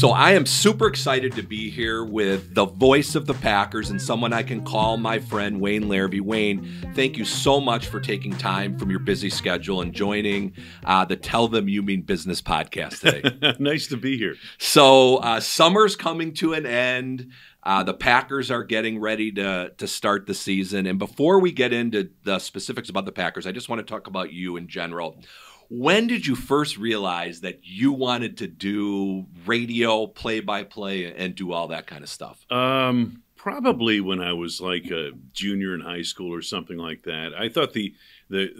So I am super excited to be here with the voice of the Packers and someone I can call my friend Wayne Larrivee. Wayne, thank you so much for taking time from your busy schedule and joining the Tell Them You Mean Business podcast today. Nice to be here. So summer's coming to an end. The Packers are getting ready to start the season. And before we get into the specifics about the Packers, I just want to talk about you in general. When did you first realize that you wanted to do radio, play-by-play, and do all that kind of stuff? Probably when I was like a junior in high school or something like that. I thought the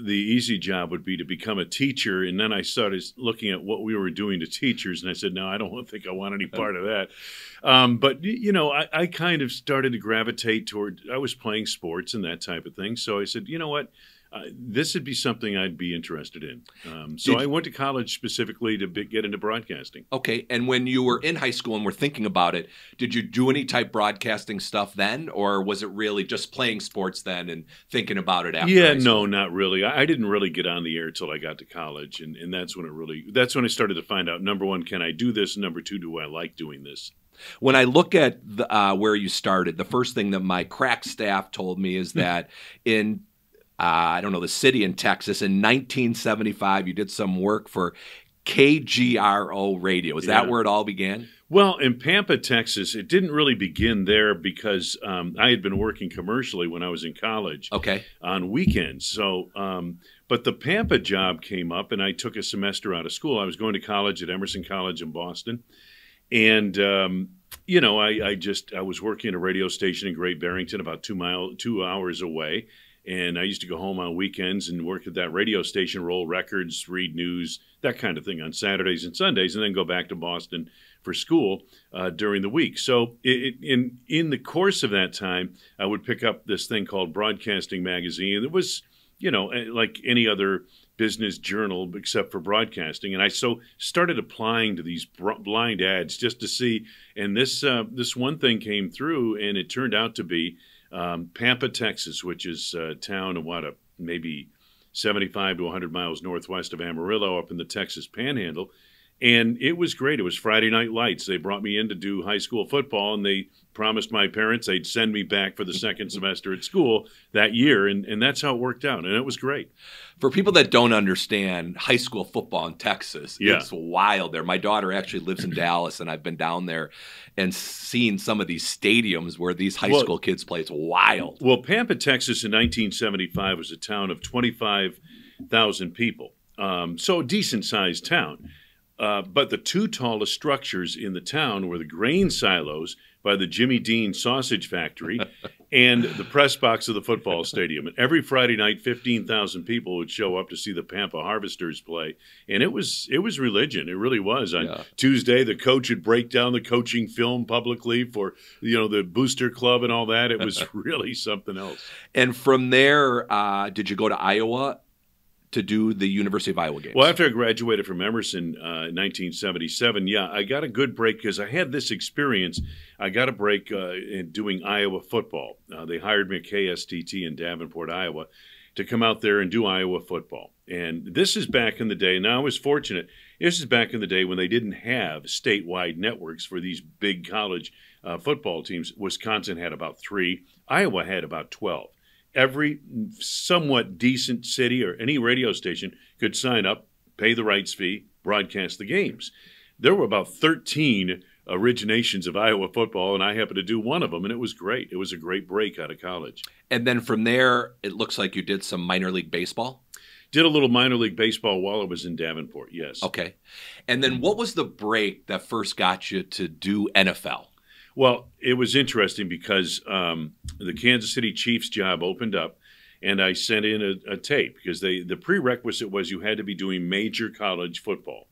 easy job would be to become a teacher, and then I started looking at what we were doing to teachers, and I said, no, I don't think I want any part of that. But, you know, I kind of started to gravitate toward, I was playing sports and that type of thing, so I said, you know what? This would be something I'd be interested in. So I went to college specifically to get into broadcasting. Okay. And when you were in high school and were thinking about it, did you do any type broadcasting stuff then? Or was it really just playing sports then and thinking about it after high school? No, not really. I didn't really get on the air until I got to college. And that's when that's when I started to find out, number one, can I do this? Number two, do I like doing this? When I look at where you started, the first thing that my crack staff told me is that in I don't know, the city in Texas. In 1975, you did some work for KGRO Radio. Is that where it all began? Well, in Pampa, Texas, it didn't really begin there because I had been working commercially when I was in college on weekends. So, but the Pampa job came up, and I took a semester out of school. I was going to college at Emerson College in Boston. And, you know, I was working at a radio station in Great Barrington about 2 hours away. And I used to go home on weekends and work at that radio station, roll records, read news, that kind of thing on Saturdays and Sundays, and then go back to Boston for school during the week. So in the course of that time, I would pick up this thing called Broadcasting Magazine. It was, you know, like any other business journal except for broadcasting. And I started applying to these blind ads just to see. And this one thing came through, and it turned out to be Pampa, Texas, which is a town of maybe 75 to 100 miles northwest of Amarillo up in the Texas Panhandle. And it was great. It was Friday Night Lights. They brought me in to do high school football, and they promised my parents they'd send me back for the second semester at school that year. And that's how it worked out. And it was great. For people that don't understand high school football in Texas, it's wild there. My daughter actually lives in Dallas, and I've been down there and seen some of these stadiums where these high school kids play. It's wild. Well, Pampa, Texas in 1975 was a town of 25,000 people. So a decent-sized town. But the two tallest structures in the town were the grain silos by the Jimmy Dean Sausage Factory and the press box of the football stadium. And every Friday night, 15,000 people would show up to see the Pampa Harvesters play. And it was religion. It really was. On Tuesday, the coach would break down the coaching film publicly for, you know, the booster club and all that. It was really something else. And from there, did you go to Iowa to do the University of Iowa games? Well, after I graduated from Emerson in 1977, I got a good break because I had this experience. I got a break in doing Iowa football. They hired me at KSTT in Davenport, Iowa, to come out there and do Iowa football. And this is back in the day. Now, I was fortunate. This is back in the day when they didn't have statewide networks for these big college football teams. Wisconsin had about 3. Iowa had about 12. Every somewhat decent city or any radio station could sign up, pay the rights fee, broadcast the games. There were about 13 originations of Iowa football, and I happened to do one of them, and it was great. It was a great break out of college. And then from there, it looks like you did some minor league baseball? Did a little minor league baseball while I was in Davenport, yes. Okay. And then what was the break that first got you to do NFL? Well, it was interesting because the Kansas City Chiefs job opened up, and I sent in a tape because the prerequisite was you had to be doing major college football.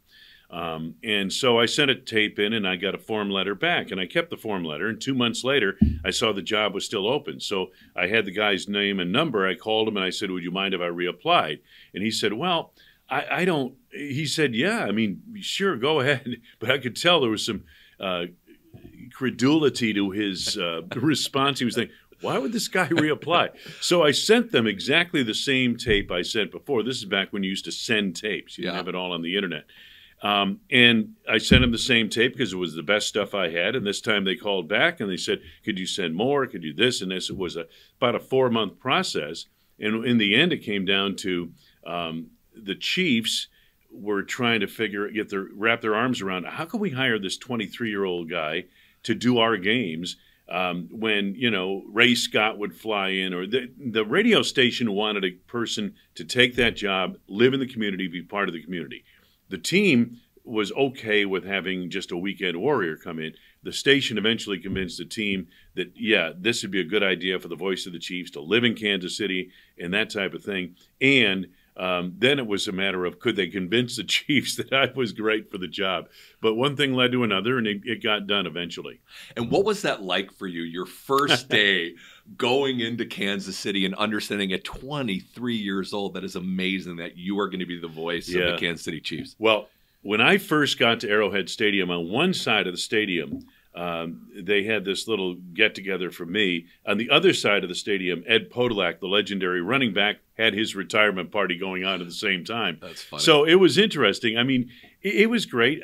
And so I sent a tape in, and I got a form letter back, and I kept the form letter. And 2 months later, I saw the job was still open. So I had the guy's name and number. I called him, and I said, would you mind if I reapplied? And he said, well, I don't. He said, yeah, I mean, sure, go ahead. But I could tell there was some credulity to his response. He was thinking, why would this guy reapply? So I sent them exactly the same tape I sent before. This is back when you used to send tapes. You didn't have it all on the internet. And I sent them the same tape because it was the best stuff I had. And this time they called back and they said, could you send more? Could you this and this? It was about a 4-month process. And in the end, it came down to the Chiefs were trying to wrap their arms around, how can we hire this 23-year-old guy to do our games when, Ray Scott would fly in, or the radio station wanted a person to take that job, live in the community, be part of the community. The team was okay with having just a weekend warrior come in. The station eventually convinced the team that, yeah, this would be a good idea for the voice of the Chiefs to live in Kansas City and that type of thing. And then it was a matter of, could they convince the Chiefs that I was great for the job? But one thing led to another, and it got done eventually. And what was that like for you, your first day going into Kansas City and understanding at 23 years old, that is amazing that you are going to be the voice of the Kansas City Chiefs? Well, when I first got to Arrowhead Stadium, on one side of the stadium, they had this little get-together for me. On the other side of the stadium, Ed Podolak, the legendary running back, had his retirement party going on at the same time. That's funny. So it was interesting. I mean, it was great.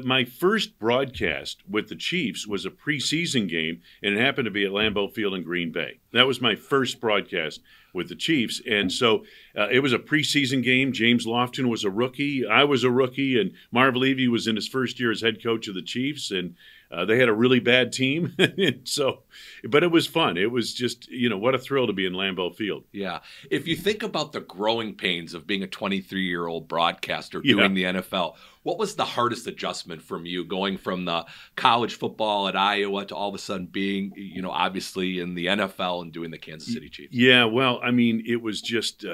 My first broadcast with the Chiefs was a preseason game, and it happened to be at Lambeau Field in Green Bay. That was my first broadcast with the Chiefs. And so it was a preseason game. James Lofton was a rookie. I was a rookie, and Marv Levy was in his first year as head coach of the Chiefs, and they had a really bad team. But it was fun. It was just, what a thrill to be in Lambeau Field. Yeah. If you think about the growing pains of being a 23-year-old broadcaster doing the NFL, what was the hardest adjustment from you going from the college football at Iowa to all of a sudden being, obviously in the NFL and doing the Kansas City Chiefs? Yeah, well, I mean, it was just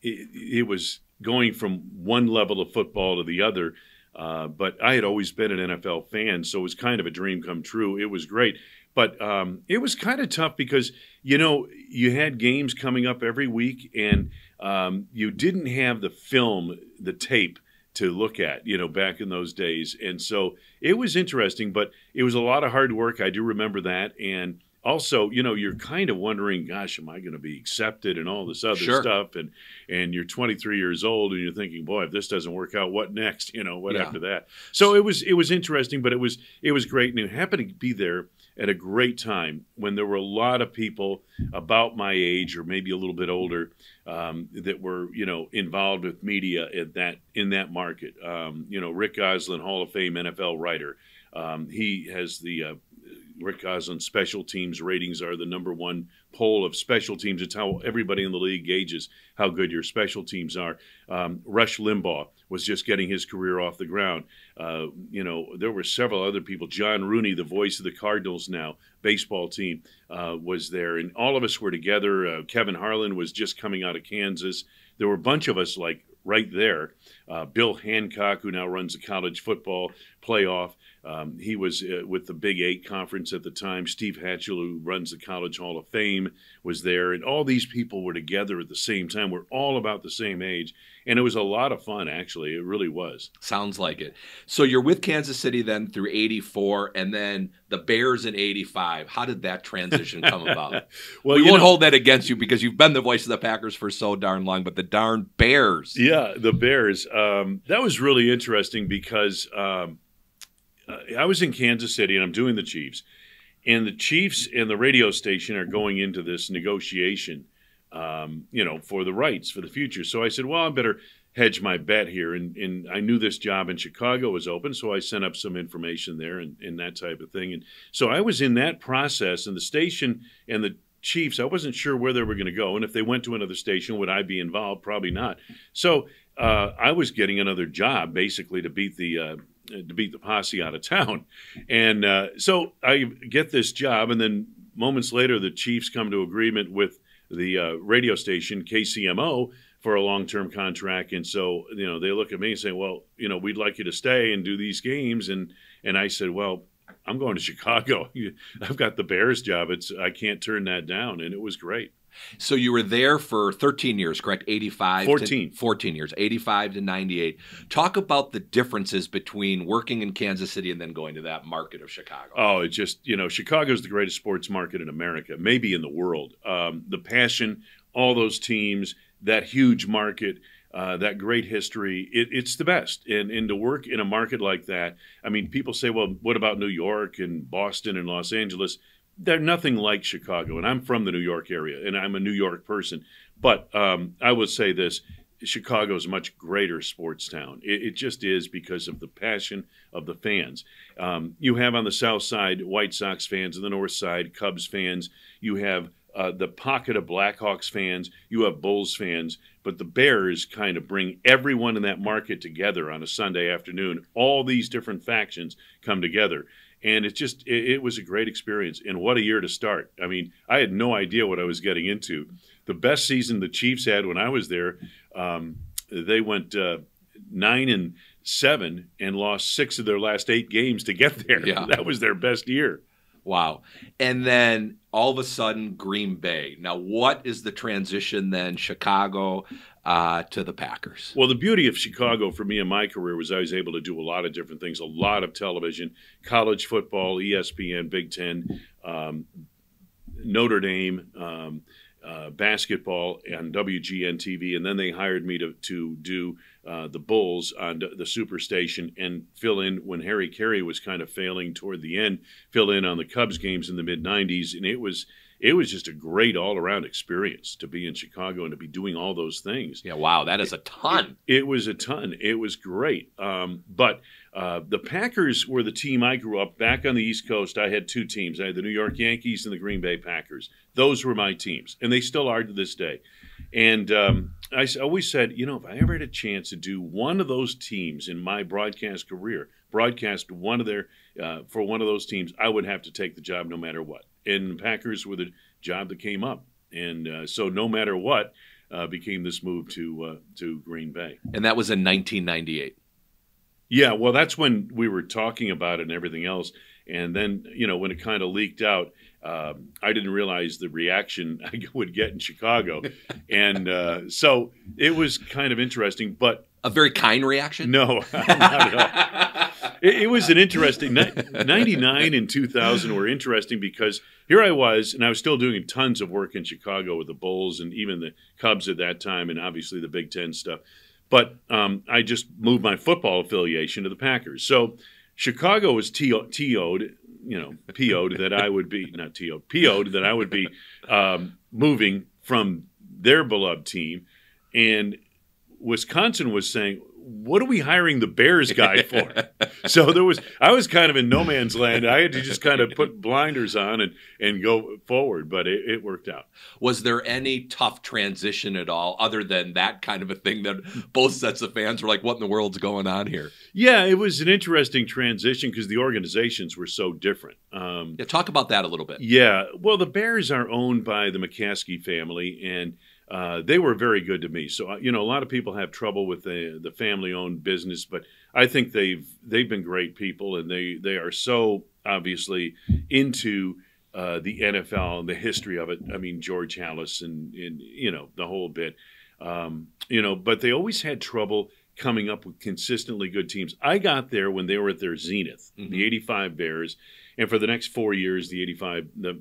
it was going from one level of football to the other. But I had always been an NFL fan, so it was kind of a dream come true. It was great. But it was kind of tough because, you had games coming up every week, and you didn't have the film, the tape, to look at, back in those days. And so it was interesting, but it was a lot of hard work. I do remember that. And also, you're kind of wondering, gosh, am I going to be accepted and all this other stuff? And you're 23 years old and you're thinking, boy, if this doesn't work out, what next? What after that? So it was interesting, but it was great. And it happened to be there at a great time when there were a lot of people about my age or maybe a little bit older that were, involved with media in that market. Rick Goslin, Hall of Fame NFL writer. He has the Rick Goslin special teams ratings are the #1 poll of special teams. It's how everybody in the league gauges how good your special teams are. Rush Limbaugh was just getting his career off the ground. There were several other people. John Rooney, the voice of the Cardinals now, baseball team, was there. And all of us were together. Kevin Harlan was just coming out of Kansas. There were a bunch of us right there. Bill Hancock, who now runs the college football playoff. He was with the Big 8 conference at the time. Steve Hatchell, who runs the College Hall of Fame, was there. And all these people were together at the same time. We're all about the same age. And it was a lot of fun, actually. It really was. Sounds like it. So you're with Kansas City then through 84 and then the Bears in 85. How did that transition come about? Well, we won't hold that against you because you've been the voice of the Packers for so darn long, but the darn Bears. Yeah, the Bears. That was really interesting because I was in Kansas City and I'm doing the Chiefs. And the Chiefs and the radio station are going into this negotiation, for the rights for the future. So I said, well, I better hedge my bet here. And I knew this job in Chicago was open, so I sent up some information there and that type of thing. And so I was in that process, and the station and the Chiefs, I wasn't sure where they were going to go. And if they went to another station, would I be involved? Probably not. So I was getting another job, basically, to beat the posse out of town. And so I get this job, and then moments later, the Chiefs come to agreement with the radio station, KCMO, for a long-term contract. And so, they look at me and say, well, we'd like you to stay and do these games. And I said, well, I'm going to Chicago. I've got the Bears job. I can't turn that down. And it was great. So you were there for 13 years, correct? 14 years, 85 to 98. Talk about the differences between working in Kansas City and then going to that market of Chicago. Oh, it's just, Chicago's the greatest sports market in America, maybe in the world. The passion, all those teams, that huge market, that great history. It's the best. And to work in a market like that, I mean, people say, well, what about New York and Boston and Los Angeles? They're nothing like Chicago. And I'm from the New York area, and I'm a New York person. But I would say this. Chicago is a much greater sports town. It just is because of the passion of the fans. You have on the south side White Sox fans, on the north side Cubs fans. You have the pocket of Blackhawks fans. You have Bulls fans. But the Bears kind of bring everyone in that market together on a Sunday afternoon. All these different factions come together. And it was a great experience. And what a year to start. I mean, I had no idea what I was getting into. The best season the Chiefs had when I was there, they went 9-7 and lost 6 of their last 8 games to get there. Yeah. That was their best year. Wow. And then all of a sudden, Green Bay. Now, what is the transition then, Chicago to the Packers? Well, the beauty of Chicago for me in my career was I was able to do a lot of different things, a lot of television, college football, ESPN, Big Ten, Notre Dame, basketball and WGN TV, and then they hired me to do the Bulls on the Superstation and fill in when Harry Carey was kind of failing toward the end, fill in on the Cubs games in the mid-'90s, and it was just a great all-around experience to be in Chicago and to be doing all those things. Yeah, wow, that is a ton. It was a ton. It was great. But the Packers were the team I grew up back on the East Coast. I had 2 teams. I had the New York Yankees and the Green Bay Packers. Those were my teams, and they still are to this day. And I always said, you know, if I ever had a chance to do one of those teams in my broadcast career, broadcast one of their for one of those teams, I would have to take the job no matter what. And the Packers were the job that came up. And so no matter what, became this move to Green Bay. And that was in 1998. Yeah, well, that's when we were talking about it and everything else. And then, you know, when it kind of leaked out, I didn't realize the reaction I would get in Chicago. And so it was kind of interesting. But a very kind reaction? No, not at all. It was an interesting 99 and 2000 were interesting because here I was, and I was still doing tons of work in Chicago with the Bulls and even the Cubs at that time, and obviously the Big Ten stuff. But I just moved my football affiliation to the Packers. So Chicago was TO'd, you know, PO'd that I would be, not TO'd, PO'd that I would be moving from their beloved team. And Wisconsin was saying, what are we hiring the Bears guy for? So I was kind of in no man's land. I had to just kind of put blinders on and go forward, but it worked out. Was there any tough transition at all, other than that kind of a thing that both sets of fans were like, what in the world's going on here? Yeah, it was an interesting transition because the organizations were so different. Yeah, talk about that a little bit. Yeah, well, the Bears are owned by the McCaskey family, and they were very good to me. So, you know, a lot of people have trouble with the family-owned business, but I think they've been great people, and they are so obviously into the NFL and the history of it. I mean, George Halas and you know, the whole bit. You know, but they always had trouble coming up with consistently good teams. I got there when they were at their zenith, the '85 Bears, and for the next 4 years, the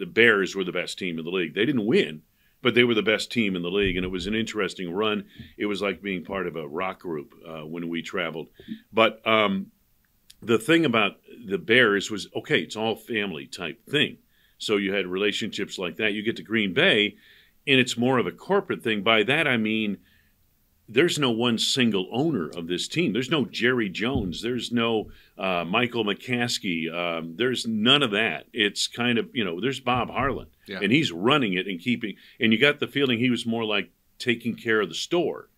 Bears were the best team in the league. They didn't win, but they were the best team in the league, and it was an interesting run. It was like being part of a rock group when we traveled. But the thing about the Bears was, okay, it's all family type thing. So you had relationships like that. You get to Green Bay, and it's more of a corporate thing. By that I mean there's no one single owner of this team. There's no Jerry Jones. There's no Michael McCaskey. There's none of that. It's kind of, you know, there's Bob Harlan. Yeah. And he's running it and keeping, and you got the feeling he was more like taking care of the store.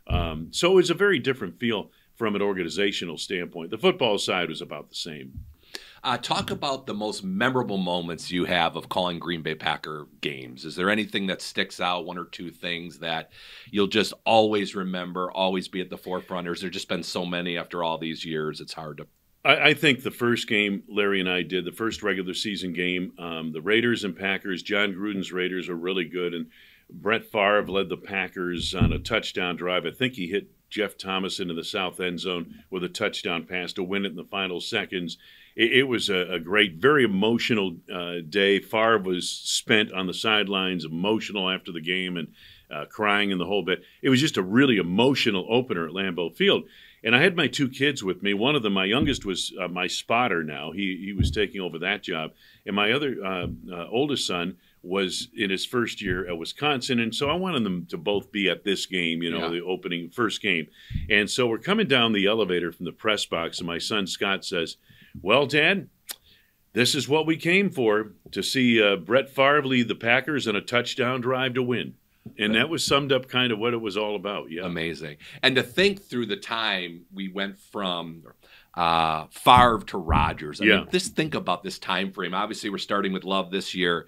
So it was a very different feel from an organizational standpoint. The football side was about the same. Talk about the most memorable moments you have of calling Green Bay Packer games. Is there anything that sticks out, one or two things that you'll just always remember, always be at the forefront? Or has there just been so many after all these years, it's hard to... I think the first game Larry and I did, the first regular season game, the Raiders and Packers, John Gruden's Raiders are really good, and Brett Favre led the Packers on a touchdown drive. I think he hit Jeff Thomas into the south end zone with a touchdown pass to win it in the final seconds. It was a great, very emotional day. Favre was spent on the sidelines, emotional after the game, and crying and the whole bit. It was just a really emotional opener at Lambeau Field. And I had my 2 kids with me. One of them, my youngest, was my spotter now. He was taking over that job. And my other oldest son was in his first year at Wisconsin. And so I wanted them to both be at this game, the opening first game. And so we're coming down the elevator from the press box, and my son Scott says, "Well, Dad, this is what we came for, to see Brett Favre lead the Packers on a touchdown drive to win." And that was summed up kind of what it was all about. Yeah. Amazing. And to think through the time we went from Favre to Rodgers. I mean, think about this time frame. Obviously, we're starting with Love this year,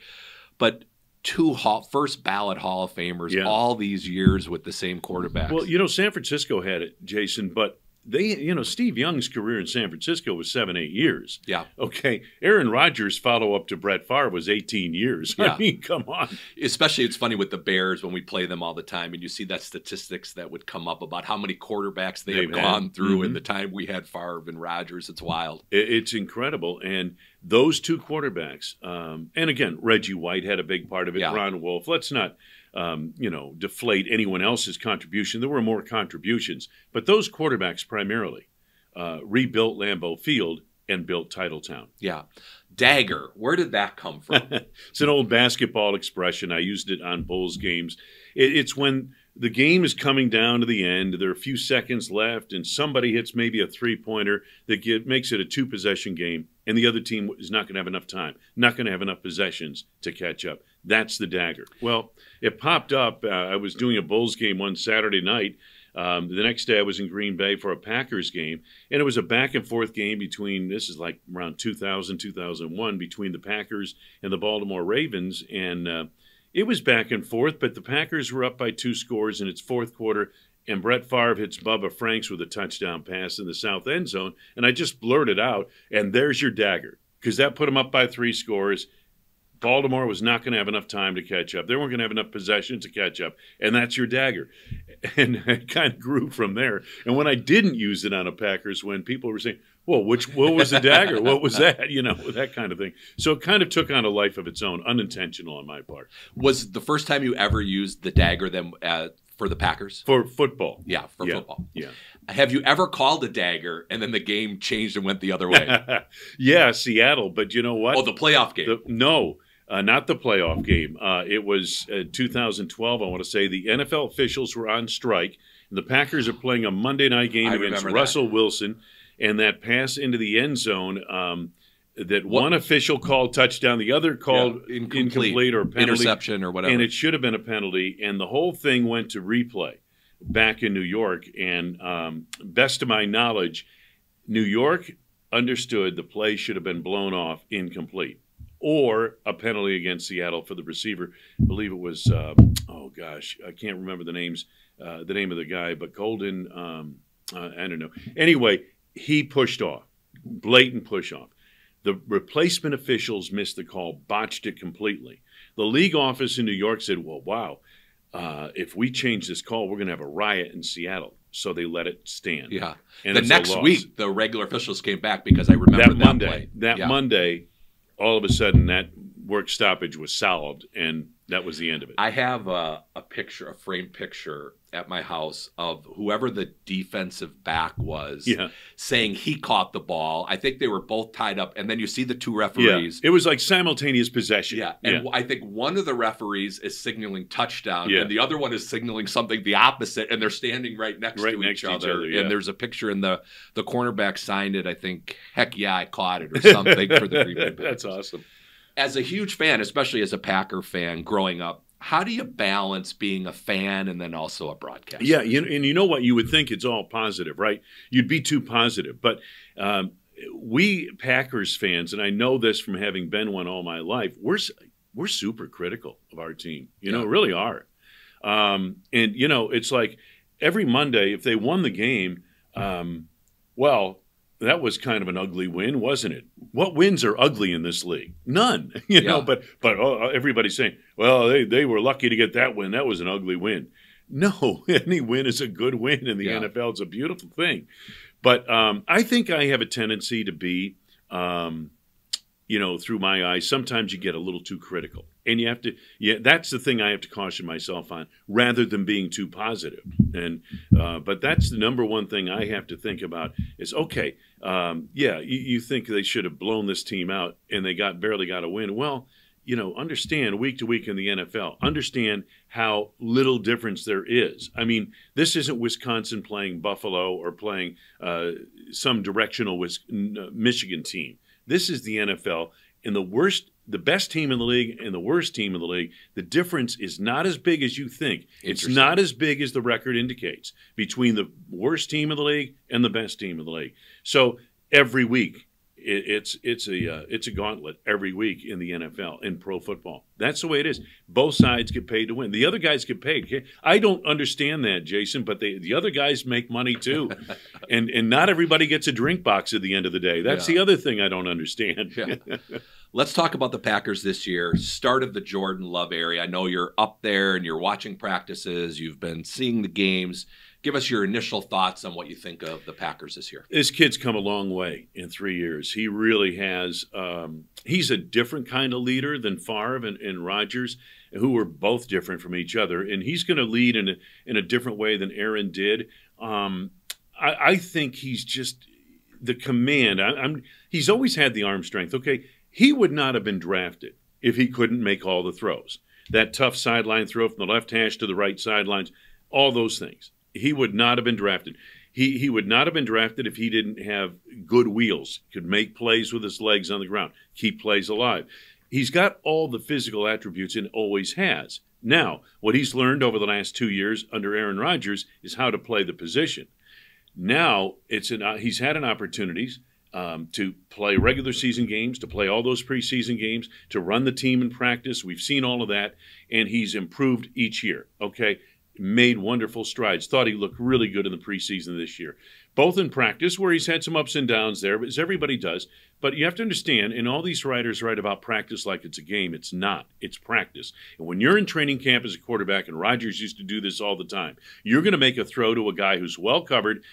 but 2 first ballot Hall of Famers all these years with the same quarterbacks. Well, San Francisco had it, Jason, but they, Steve Young's career in San Francisco was 7-8 years. Yeah. Okay. Aaron Rodgers' follow-up to Brett Favre was 18 years. Yeah. I mean, come on. Especially, it's funny with the Bears when we play them all the time, and you see that statistics that would come up about how many quarterbacks they've gone through in the time we had Favre and Rodgers. It's wild. It's incredible. And those 2 quarterbacks, and again, Reggie White had a big part of it. Ron Wolf. Let's not deflate anyone else's contribution. There were more contributions, but those quarterbacks primarily rebuilt Lambeau Field and built Titletown. Yeah. Dagger, where did that come from? It's an old basketball expression. I used it on Bulls games. It's when the game is coming down to the end, there are a few seconds left, and somebody hits maybe a 3-pointer that makes it a 2-possession game, and the other team is not going to have enough time, not going to have enough possessions to catch up. That's the dagger. Well, it popped up. I was doing a Bulls game one Saturday night. The next day I was in Green Bay for a Packers game, and it was a back-and-forth game between, this is like around 2000, 2001, between the Packers and the Baltimore Ravens, and it was back and forth, but the Packers were up by 2 scores in its fourth quarter, and Brett Favre hits Bubba Franks with a touchdown pass in the south end zone, and I just blurted out, and there's your dagger, because that put them up by 3 scores. Baltimore was not going to have enough time to catch up. They weren't going to have enough possession to catch up, and that's your dagger. And it kind of grew from there. And when I didn't use it on a Packers, when people were saying, well, what was the dagger? What was that? That kind of thing. So it kind of took on a life of its own, unintentional on my part. Was the first time you ever used the dagger then for the Packers? For football. Yeah, for football. Yeah. Have you ever called a dagger and then the game changed and went the other way? Yeah, Seattle. But you know what? Oh, the playoff game. No. Not the playoff game. It was 2012, I want to say. The NFL officials were on strike. And the Packers are playing a Monday night game against Russell Wilson. And that pass into the end zone, one official called touchdown, the other called incomplete or penalty. Interception or whatever. And it should have been a penalty. And the whole thing went to replay back in New York. And best of my knowledge, New York understood the play should have been blown off incomplete, or a penalty against Seattle for the receiver. I believe it was, I can't remember the name of the guy, but Golden, I don't know. Anyway, he pushed off, blatant push off. The replacement officials missed the call, botched it completely. The league office in New York said, well, wow, if we change this call, we're going to have a riot in Seattle. So they let it stand. Yeah. And the next week, the regular officials came back because I remember that play. Monday, all of a sudden, that work stoppage was solved, and that was the end of it. I have a picture, a framed picture at my house of whoever the defensive back was saying he caught the ball. I think they were both tied up, and then you see the 2 referees. Yeah. It was like simultaneous possession. Yeah, and I think one of the referees is signaling touchdown, and the other one is signaling something the opposite, and they're standing right next to each other. And there's a picture, and the cornerback signed it, I think, heck yeah, I caught it, or something for the Green Bay Packers. That's awesome. As a huge fan, especially as a Packer fan growing up, how do you balance being a fan and then also a broadcaster? Yeah, and you know what? You would think it's all positive, right? You'd be too positive. But we Packers fans, and I know this from having been one all my life, we're super critical of our team. Really are. And, it's like every Monday, if they won the game, that was kind of an ugly win, wasn't it? What wins are ugly in this league? None, But everybody's saying, well, they were lucky to get that win. That was an ugly win. No, any win is a good win in the NFL. It's a beautiful thing. But I think I have a tendency to be through my eyes, sometimes you get a little too critical. And you have to, that's the thing I have to caution myself on, rather than being too positive. And, but that's the number one thing I have to think about is, okay, you think they should have blown this team out and they barely got a win. Well, understand week to week in the NFL, understand how little difference there is. I mean, this isn't Wisconsin playing Buffalo or playing some directional Michigan team. This is the NFL, and the best team in the league and the worst team in the league. The difference is not as big as you think. It's not as big as the record indicates between the worst team in the league and the best team in the league. So every week, it's a gauntlet every week in the NFL, in pro football. That's the way it is. Both sides get paid to win. The other guys get paid. Okay? I don't understand that, Jason, but the other guys make money too. and not everybody gets a drink box at the end of the day. That's the other thing I don't understand. Let's talk about the Packers this year. Start of the Jordan Love area. I know you're up there and you're watching practices. You've been seeing the games. Give us your initial thoughts on what you think of the Packers this year. This kid's come a long way in 3 years. He really has. He's a different kind of leader than Favre and Rodgers, who were both different from each other. And he's going to lead in a different way than Aaron did. I think he's just the command. He's always had the arm strength. Okay, he would not have been drafted if he couldn't make all the throws. That tough sideline throw from the left hash to the right sidelines, all those things. He would not have been drafted. He would not have been drafted if he didn't have good wheels, could make plays with his legs on the ground, keep plays alive. He's got all the physical attributes and always has. Now, what he's learned over the last 2 years under Aaron Rodgers is how to play the position. Now, he's had an opportunity to play regular season games, to play all those preseason games, to run the team in practice. We've seen all of that, and he's improved each year, okay? Made wonderful strides. Thought he looked really good in the preseason this year. Both in practice, where he's had some ups and downs there, as everybody does. But you have to understand, and all these writers write about practice like it's a game. It's not. It's practice. And when you're in training camp as a quarterback, and Rodgers used to do this all the time, you're going to make a throw to a guy who's well covered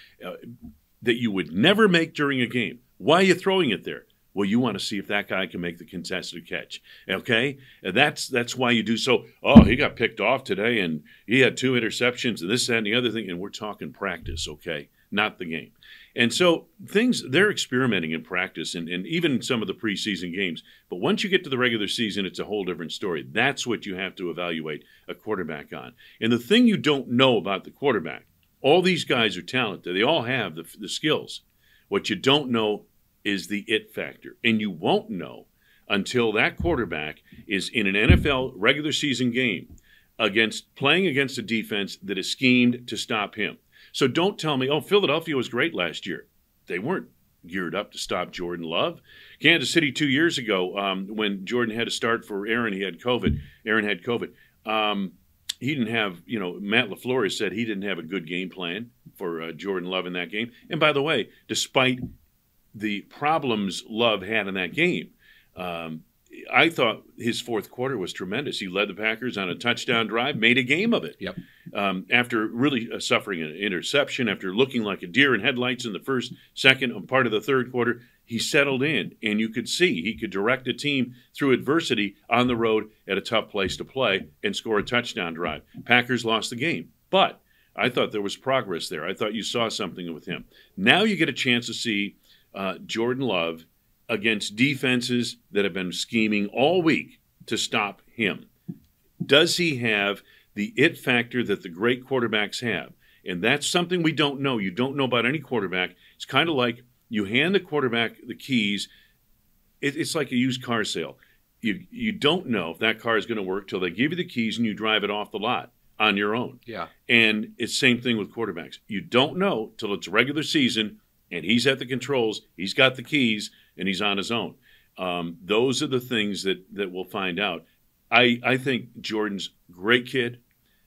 that you would never make during a game. Why are you throwing it there? Well, you want to see if that guy can make the contested catch, okay? And that's why you do so. Oh, he got picked off today, and he had 2 interceptions, and this, that, and the other thing, and we're talking practice, okay, not the game. And so they're experimenting in practice and even some of the preseason games. But once you get to the regular season, it's a whole different story. That's what you have to evaluate a quarterback on. And the thing you don't know about the quarterback, all these guys are talented. They all have the skills. What you don't know is the it factor. And you won't know until that quarterback is in an NFL regular season game playing against a defense that is schemed to stop him. So don't tell me, oh, Philadelphia was great last year. They weren't geared up to stop Jordan Love. Kansas City 2 years ago, when Jordan had to start for Aaron, he had COVID. Aaron had COVID. He didn't have, Matt LaFleur said he didn't have a good game plan for Jordan Love in that game. And by the way, despite the problems Love had in that game, I thought his fourth quarter was tremendous. He led the Packers on a touchdown drive, made a game of it. Yep. After really suffering an interception, after looking like a deer in headlights in the first, second, part of the third quarter, he settled in, and you could see he could direct a team through adversity on the road at a tough place to play and score a touchdown drive. Packers lost the game, but I thought there was progress there. I thought you saw something with him. Now you get a chance to see Jordan Love against defenses that have been scheming all week to stop him. Does he have the it factor that the great quarterbacks have? And that's something we don't know. You don't know about any quarterback. It's kind of like you hand the quarterback the keys. It's like a used car sale. You don't know if that car is going to work till they give you the keys and you drive it off the lot on your own. Yeah. And it's the same thing with quarterbacks. You don't know till it's regular season and he's at the controls, he's got the keys, and he's on his own. Those are the things that we'll find out. I think Jordan's a great kid.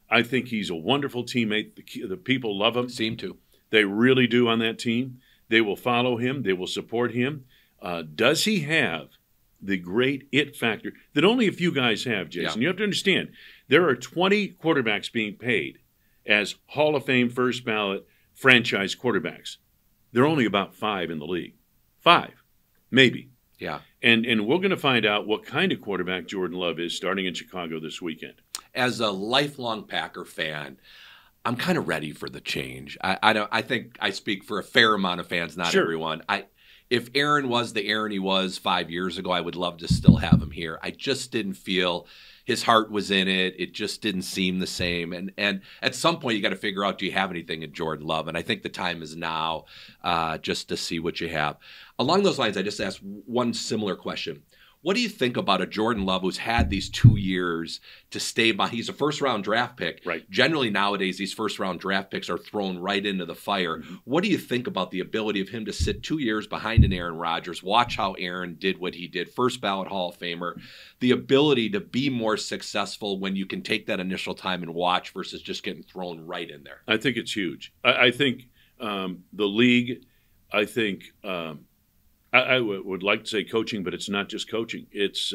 I think he's a wonderful teammate. The people love him. Seem to. They really do on that team. They will follow him. They will support him. Does he have the great it factor that only a few guys have, Jason? Yeah. You have to understand, there are 20 quarterbacks being paid as Hall of Fame first ballot franchise quarterbacks. There are only about 5 in the league. 5, maybe. Yeah. And we're going to find out what kind of quarterback Jordan Love is starting in Chicago this weekend. As a lifelong Packer fan, I'm kind of ready for the change. I think I speak for a fair amount of fans, not everyone. If Aaron was the Aaron he was 5 years ago, I would love to still have him here. I just didn't feel his heart was in it. It just didn't seem the same. And at some point, you got to figure out, do you have anything in Jordan Love? And I think the time is now just to see what you have. Along those lines, I just asked one similar question. What do you think about a Jordan Love who's had these 2 years to stay by? He's a first-round draft pick. Right. Generally, nowadays, these first-round draft picks are thrown right into the fire. Mm-hmm. What do you think about the ability of him to sit 2 years behind an Aaron Rodgers, watch how Aaron did what he did, first ballot Hall of Famer, the ability to be more successful when you can take that initial time and watch versus just getting thrown right in there? I think it's huge. I think the league, I think I would like to say coaching, but it's not just coaching. It's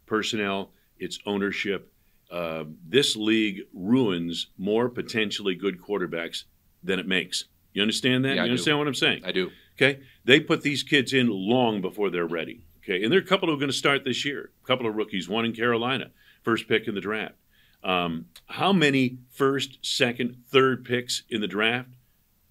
personnel, it's ownership. This league ruins more potentially good quarterbacks than it makes. You understand that? Yeah, you understand what I'm saying? I do. Okay? They put these kids in long before they're ready. Okay? And there are a couple who are going to start this year. A couple of rookies, one in Carolina, first pick in the draft. How many first, second, third picks in the draft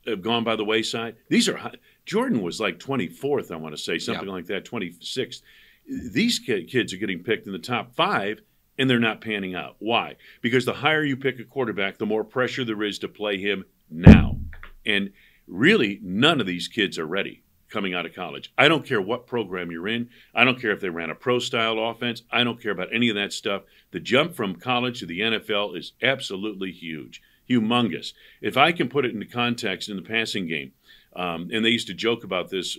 have gone by the wayside? These are Jordan was like 24th, I want to say, something like that, 26th. These kids are getting picked in the top 5, and they're not panning out. Why? Because the higher you pick a quarterback, the more pressure there is to play him now. And really, none of these kids are ready coming out of college. I don't care what program you're in. I don't care if they ran a pro-style offense. I don't care about any of that stuff. The jump from college to the NFL is absolutely huge, humongous. If I can put it into context in the passing game, and they used to joke about this,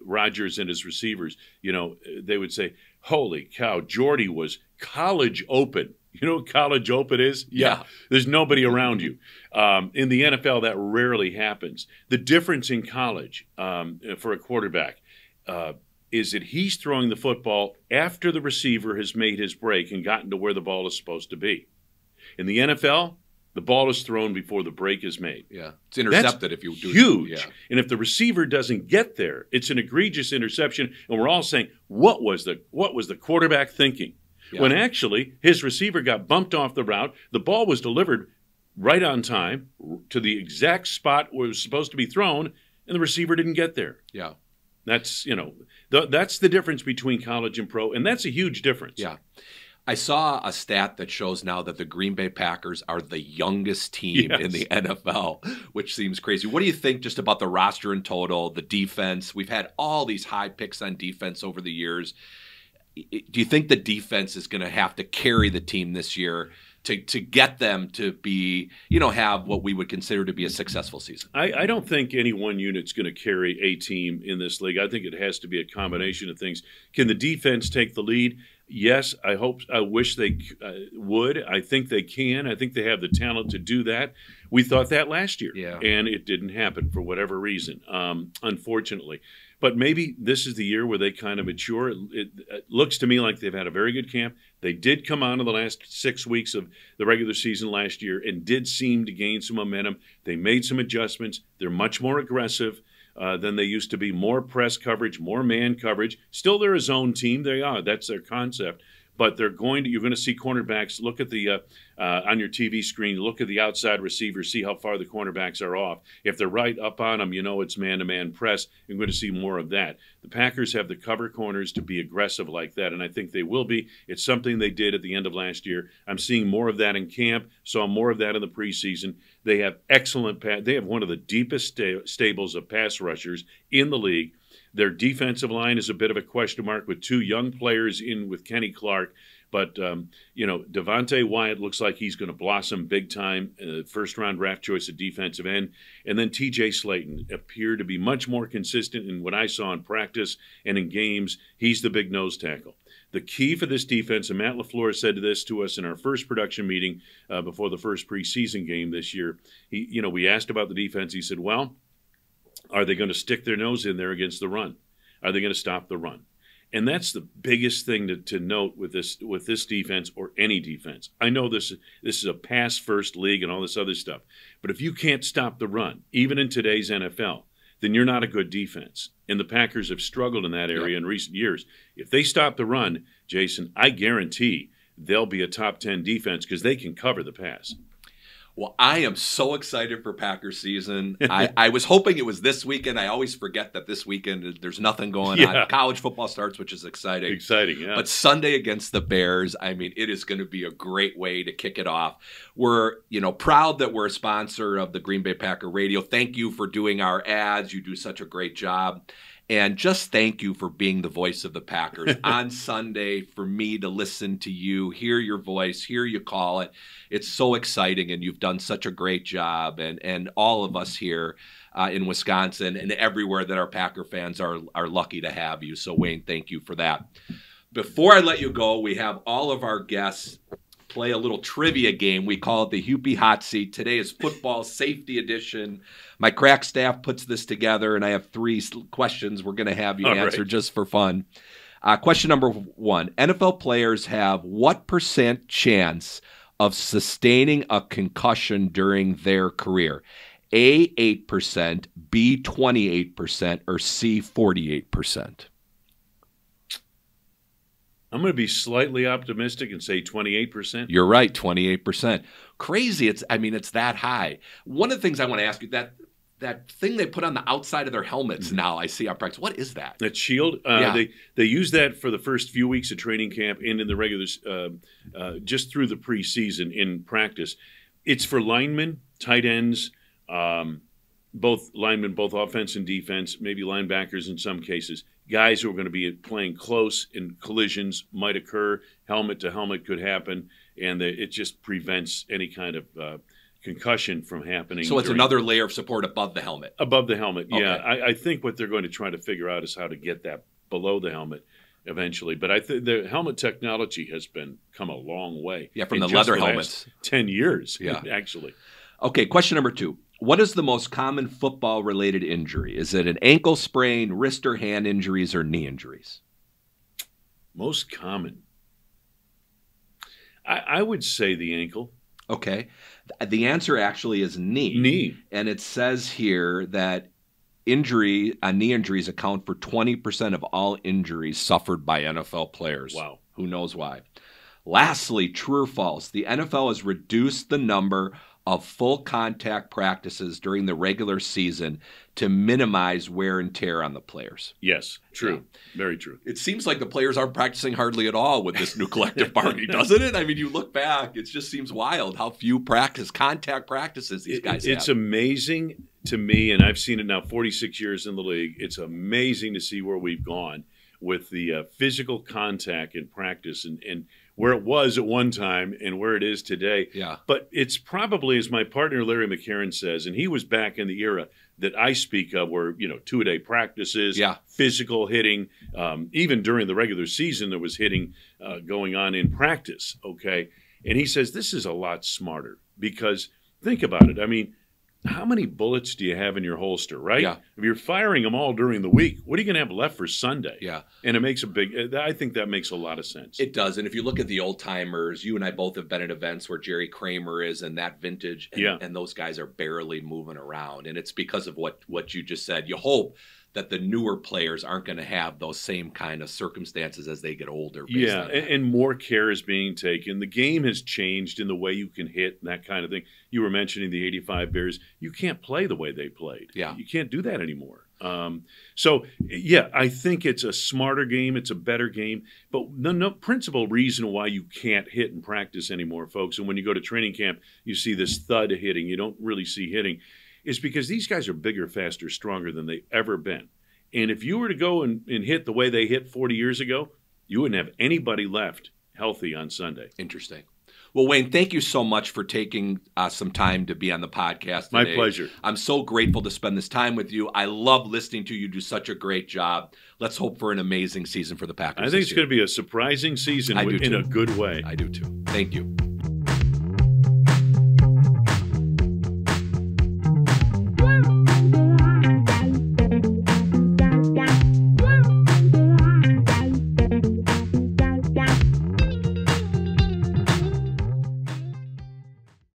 Rodgers and his receivers, they would say, holy cow, Jordy was college open. You know what college open is? Yeah. There's nobody around you. In the NFL, that rarely happens. The difference in college for a quarterback is that he's throwing the football after the receiver has made his break and gotten to where the ball is supposed to be. In the NFL, the ball is thrown before the break is made. Yeah, it's intercepted. If you do huge. Yeah. And if the receiver doesn't get there, it's an egregious interception. And we're all saying, what was the quarterback thinking? Yeah. When actually his receiver got bumped off the route, the ball was delivered right on time to the exact spot where it was supposed to be thrown, and the receiver didn't get there. Yeah, that's that's the difference between college and pro, and that's a huge difference. Yeah. I saw a stat that shows now that the Green Bay Packers are the youngest team in the NFL, which seems crazy. What do you think just about the roster in total, the defense? We've had all these high picks on defense over the years. Do you think the defense is going to have to carry the team this year to get them to be, have what we would consider to be a successful season? I don't think any one unit's going to carry a team in this league. I think it has to be a combination of things. Can the defense take the lead? Yes, I wish they would. I think they can. I think they have the talent to do that. We thought that last year, and it didn't happen for whatever reason, unfortunately. But maybe this is the year where they kind of mature. It looks to me like they've had a very good camp. They did come on in the last 6 weeks of the regular season last year and did seem to gain some momentum. They made some adjustments. They're much more aggressive than they used to be. More press coverage, more man coverage. Still, they're a zone team. They are. That's their concept. But you're going to see cornerbacks. Look at the on your TV screen. Look at the outside receivers. See how far the cornerbacks are off. If they're right up on them, it's man-to-man press. You're going to see more of that. The Packers have the cover corners to be aggressive like that, and I think they will be. It's something they did at the end of last year. I'm seeing more of that in camp. Saw more of that in the preseason. They have excellent They have one of the deepest stables of pass rushers in the league. Their defensive line is a bit of a question mark with 2 young players in with Kenny Clark. But, Devontae Wyatt looks like he's going to blossom big time. First-round draft choice at defensive end. And then T.J. Slayton appeared to be much more consistent in what I saw in practice and in games. He's the big nose tackle. The key for this defense, and Matt LaFleur said this to us in our first production meeting before the first preseason game this year. We asked about the defense. He said, well, are they going to stick their nose in there against the run? Are they going to stop the run? And that's the biggest thing to note with this defense or any defense. I know this is a pass-first league and all this other stuff, but if you can't stop the run, even in today's NFL, then you're not a good defense. And the Packers have struggled in that area in recent years. If they stop the run, Jason, I guarantee they'll be a top 10 defense because they can cover the pass. Well, I am so excited for Packers season. I was hoping it was this weekend. I always forget that this weekend there's nothing going on. College football starts, which is exciting. Exciting, yeah. But Sunday against the Bears, I mean, it is going to be a great way to kick it off. We're, proud that we're a sponsor of the Green Bay Packer Radio. Thank you for doing our ads. You do such a great job. And just thank you for being the voice of the Packers on Sunday, for me to listen to you, hear your voice, hear you call it. It's so exciting, and you've done such a great job. And all of us here in Wisconsin and everywhere that our Packer fans are lucky to have you. So, Wayne, thank you for that. Before I let you go, we have all of our guests play a little trivia game. We call it the Hupy Hot Seat. Today is football safety edition. My crack staff puts this together, and I have 3 questions we're going to have you answer just for fun. Question number 1. NFL players have what % chance of sustaining a concussion during their career? A, 8%, B, 28%, or C, 48%? I'm going to be slightly optimistic and say 28%. You're right, 28%. Crazy. It's that high. One of the things I want to ask you, that thing they put on the outside of their helmets now I see on practice, what is that? That shield? They use that for the first few weeks of training camp and in the regular, just through the preseason in practice. It's for linemen, tight ends, both linemen, both offense and defense, maybe linebackers in some cases. Guys who are going to be playing close and collisions might occur. Helmet to helmet could happen, and it just prevents any kind of concussion from happening. So it's another layer of support above the helmet. Above the helmet, okay. Yeah. I think what they're going to try to figure out is how to get that below the helmet eventually. But I think the helmet technology has come a long way. Yeah, from the leather helmets. 10 years, actually. Okay, question number 2. What is the most common football-related injury? Is it an ankle sprain, wrist or hand injuries, or knee injuries? Most common. I would say the ankle. Okay. The answer actually is knee. Knee. And it says here that knee injuries account for 20% of all injuries suffered by NFL players. Wow. Who knows why? Lastly, true or false, the NFL has reduced the number of full contact practices during the regular season to minimize wear and tear on the players. Yes, true. Yeah. Very true. It seems like the players aren't practicing hardly at all with this new collective bargaining, doesn't it? I mean, you look back, it just seems wild how few contact practices these guys have. It's amazing to me, and I've seen it now 46 years in the league. It's amazing to see where we've gone with the physical contact in practice and where it was at one time and where it is today. Yeah. But it's probably, as my partner Larry McCarron says, and he was back in the era that I speak of where, 2-a-day practices, physical hitting, even during the regular season there was hitting going on in practice, okay? And he says this is a lot smarter because think about it. I mean, how many bullets do you have in your holster, right? Yeah. If you're firing them all during the week, what are you going to have left for Sunday? Yeah. And it makes I think that makes a lot of sense. It does. And if you look at the old timers, you and I both have been at events where Jerry Kramer is and that vintage, and those guys are barely moving around. And it's because of what you just said. You hope that the newer players aren't going to have those same kind of circumstances as they get older. Yeah, and more care is being taken. The game has changed in the way you can hit and that kind of thing. You were mentioning the 85 Bears. You can't play the way they played. Yeah. You can't do that anymore. I think it's a smarter game. It's a better game. But the principal reason why you can't hit in practice anymore, folks, and when you go to training camp, you see this thud hitting. You don't really see hitting. Is because these guys are bigger, faster, stronger than they've ever been. And if you were to go and hit the way they hit 40 years ago, you wouldn't have anybody left healthy on Sunday. Interesting. Well, Wayne, thank you so much for taking some time to be on the podcast today. My pleasure. I'm so grateful to spend this time with you. I love listening to you do such a great job. Let's hope for an amazing season for the Packers. I think it's going to be a surprising season in a good way. I do too. Thank you.